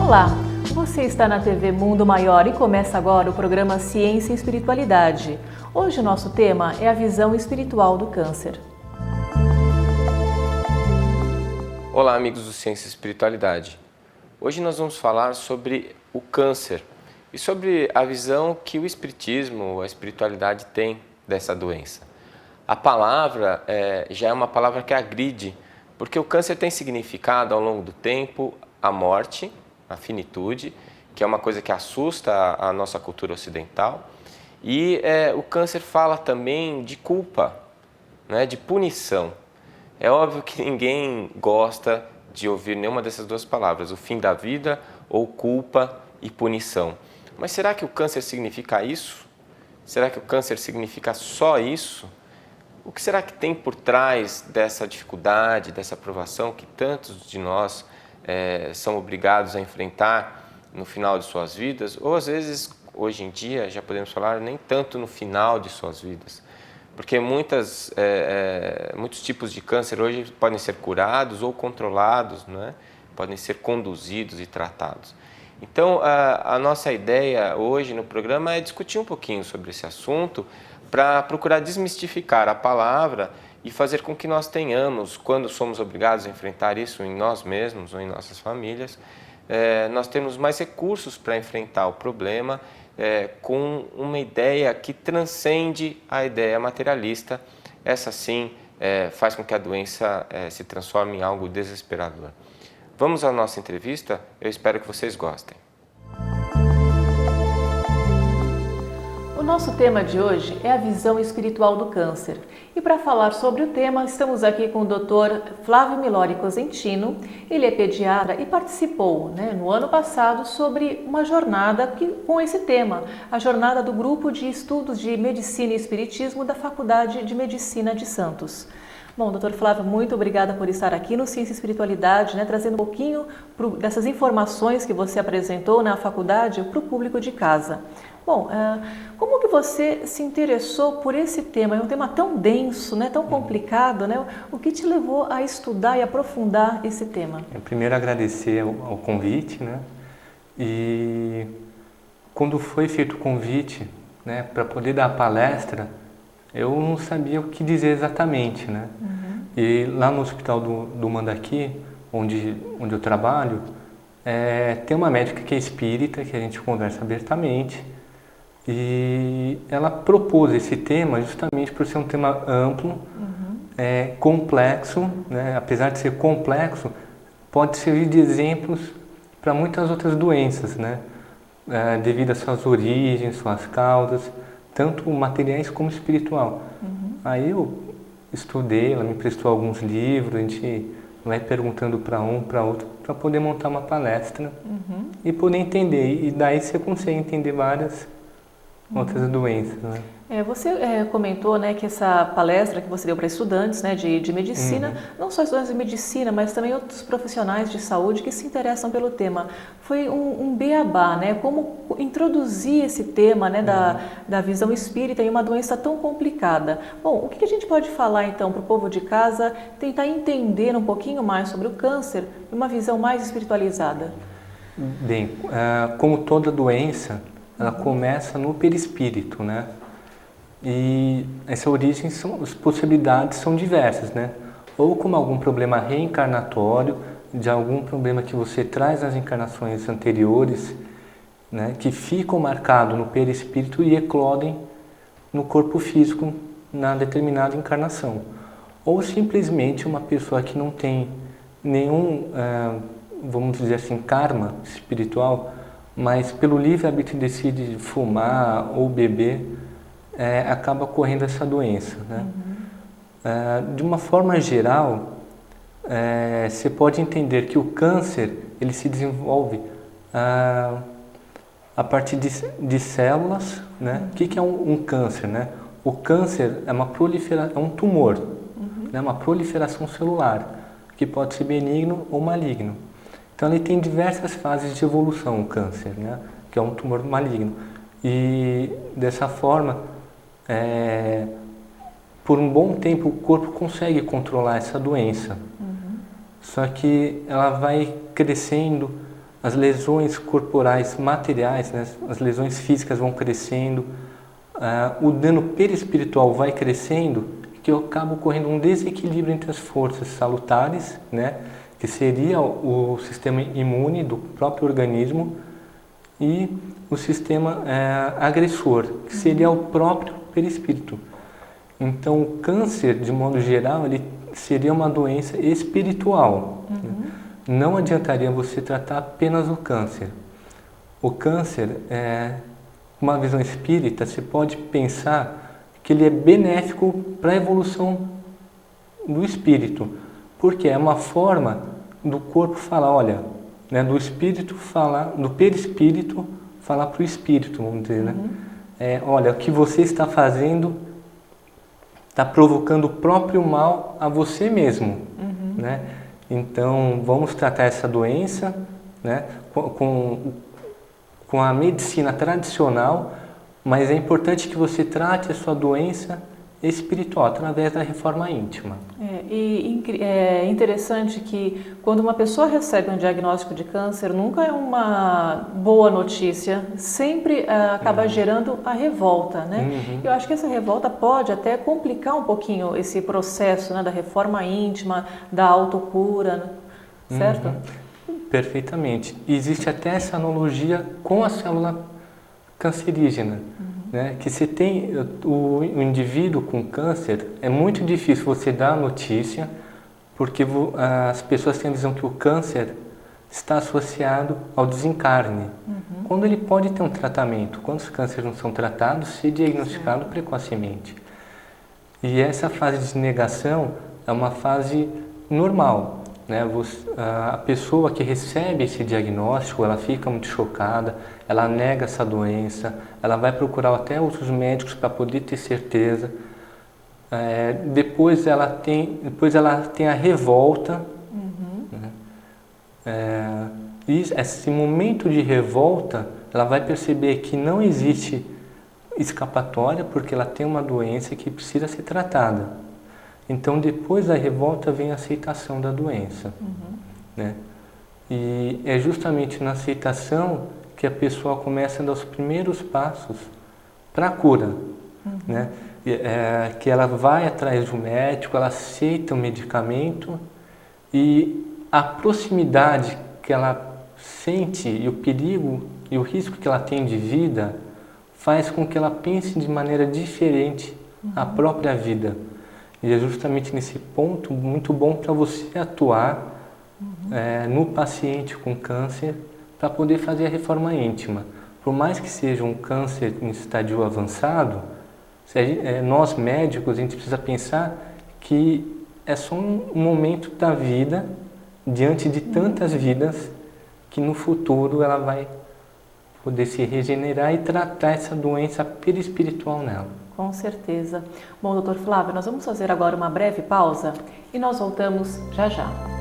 Olá, você está na TV Mundo Maior e começa agora o programa Ciência e Espiritualidade. Hoje o nosso tema é a visão espiritual do câncer. Olá, amigos do Ciência e Espiritualidade. Hoje nós vamos falar sobre o câncer e sobre a visão que o espiritismo, a espiritualidade tem dessa doença. A palavra já é uma palavra que agride, porque o câncer tem significado ao longo do tempo a morte, a finitude, que é uma coisa que assusta a nossa cultura ocidental, e o câncer fala também de culpa, né, de punição. É óbvio que ninguém gosta de ouvir nenhuma dessas duas palavras, o fim da vida ou culpa e punição. Mas será que o câncer significa isso? Será que o câncer significa só isso? O que será que tem por trás dessa dificuldade, dessa provação que tantos de nós são obrigados a enfrentar no final de suas vidas? Ou às vezes, hoje em dia, já podemos falar, nem tanto no final de suas vidas. Porque muitos tipos de câncer hoje podem ser curados ou controlados, né? Podem ser conduzidos e tratados. Então, a nossa ideia hoje no programa é discutir um pouquinho sobre esse assunto para procurar desmistificar a palavra e fazer com que nós tenhamos, quando somos obrigados a enfrentar isso em nós mesmos ou em nossas famílias, nós temos mais recursos para enfrentar o problema com uma ideia que transcende a ideia materialista. Essa sim faz com que a doença se transforme em algo desesperador. Vamos à nossa entrevista? Eu espero que vocês gostem. O nosso tema de hoje é a visão espiritual do câncer. E para falar sobre o tema, estamos aqui com o Dr. Flávio Milori Cosentino. Ele é pediatra e participou no ano passado sobre uma jornada com esse tema, a jornada do Grupo de Estudos de Medicina e Espiritismo da Faculdade de Medicina de Santos. Bom, doutor Flávio, muito obrigada por estar aqui no Ciência e Espiritualidade, trazendo um pouquinho dessas informações que você apresentou na faculdade para o público de casa. Bom, como que você se interessou por esse tema? É um tema tão denso, tão complicado, O que te levou a estudar e aprofundar esse tema? Primeiro agradecer ao convite, E quando foi feito o convite, para poder dar a palestra, eu não sabia o que dizer exatamente, Uhum. E lá no Hospital do Mandaqui, onde eu trabalho, tem uma médica que é espírita, que a gente conversa abertamente, e ela propôs esse tema justamente por ser um tema amplo, complexo, apesar de ser complexo, pode servir de exemplos para muitas outras doenças, devido às suas origens, suas causas, tanto materiais como espiritual. Aí eu estudei, ela me prestou alguns livros, a gente vai perguntando para um, para outro, para poder montar uma palestra e poder entender. E daí você consegue entender várias outras doenças, Você comentou, que essa palestra que você deu para estudantes, de medicina, não só estudantes de medicina, mas também outros profissionais de saúde que se interessam pelo tema. Foi um beabá, como introduzir esse tema, da visão espírita em uma doença tão complicada. Bom, o que a gente pode falar então para o povo de casa tentar entender um pouquinho mais sobre o câncer e uma visão mais espiritualizada? Bem, como toda doença, ela começa no perispírito, E essa origem, as possibilidades são diversas, Ou como algum problema reencarnatório, de algum problema que você traz nas encarnações anteriores, que ficam marcados no perispírito e eclodem no corpo físico na determinada encarnação. Ou simplesmente uma pessoa que não tem nenhum, vamos dizer assim, karma espiritual, mas pelo livre-arbítrio decide fumar ou beber, acaba correndo essa doença. De uma forma geral, você pode entender que o câncer ele se desenvolve a partir de células. O que é um câncer? O câncer é um tumor, uma proliferação celular, que pode ser benigno ou maligno. Então ele tem diversas fases de evolução, o câncer, que é um tumor maligno. E dessa forma, por um bom tempo o corpo consegue controlar essa doença. Só que ela vai crescendo as lesões corporais materiais, né, as lesões físicas vão crescendo, o dano perispiritual vai crescendo, que acaba ocorrendo um desequilíbrio entre as forças salutares, né, que seria o sistema imune do próprio organismo, e o sistema agressor, que seria o próprio perispírito. Então, o câncer, de modo geral, ele seria uma doença espiritual. Né? Não adiantaria você tratar apenas o câncer. O câncer, uma visão espírita, você pode pensar que ele é benéfico para a evolução do espírito, porque é uma forma do corpo falar, olha, né, do espírito falar, do perispírito falar para o espírito, vamos dizer, né? Olha, o que você está fazendo está provocando o próprio mal a você mesmo, né? Então, vamos tratar essa doença, né, com a medicina tradicional, mas é importante que você trate a sua doença espiritual através da reforma íntima. É interessante que quando uma pessoa recebe um diagnóstico de câncer, nunca é uma boa notícia, sempre acaba gerando a revolta, né? Eu acho que essa revolta pode até complicar um pouquinho esse processo, né, da reforma íntima, da autocura, certo? Perfeitamente. Existe até essa analogia com a célula cancerígena. Né, que você tem o indivíduo com câncer, é muito difícil você dar a notícia, porque as pessoas têm a visão que o câncer está associado ao desencarne, quando ele pode ter um tratamento. Quando os cânceres não são tratados, ser diagnosticado precocemente. E essa fase de negação é uma fase normal. Né? A pessoa que recebe esse diagnóstico, ela fica muito chocada, ela nega essa doença, ela vai procurar até outros médicos para poder ter certeza. Depois ela tem a revolta. Né? E esse momento de revolta, ela vai perceber que não existe escapatória, porque ela tem uma doença que precisa ser tratada. Então, depois da revolta vem a aceitação da doença. Né? E é justamente na aceitação que a pessoa começa a dar os primeiros passos para a cura. Né? Que ela vai atrás do médico, ela aceita o medicamento, e a proximidade que ela sente e o perigo e o risco que ela tem de vida faz com que ela pense de maneira diferente a própria vida. E é justamente nesse ponto muito bom para você atuar no paciente com câncer, para poder fazer a reforma íntima. Por mais que seja um câncer em estágio avançado, nós médicos, a gente precisa pensar que é só um momento da vida, diante de tantas vidas, que no futuro ela vai poder se regenerar e tratar essa doença perispiritual nela. Com certeza. Bom, doutor Flávio, nós vamos fazer agora uma breve pausa e nós voltamos já já.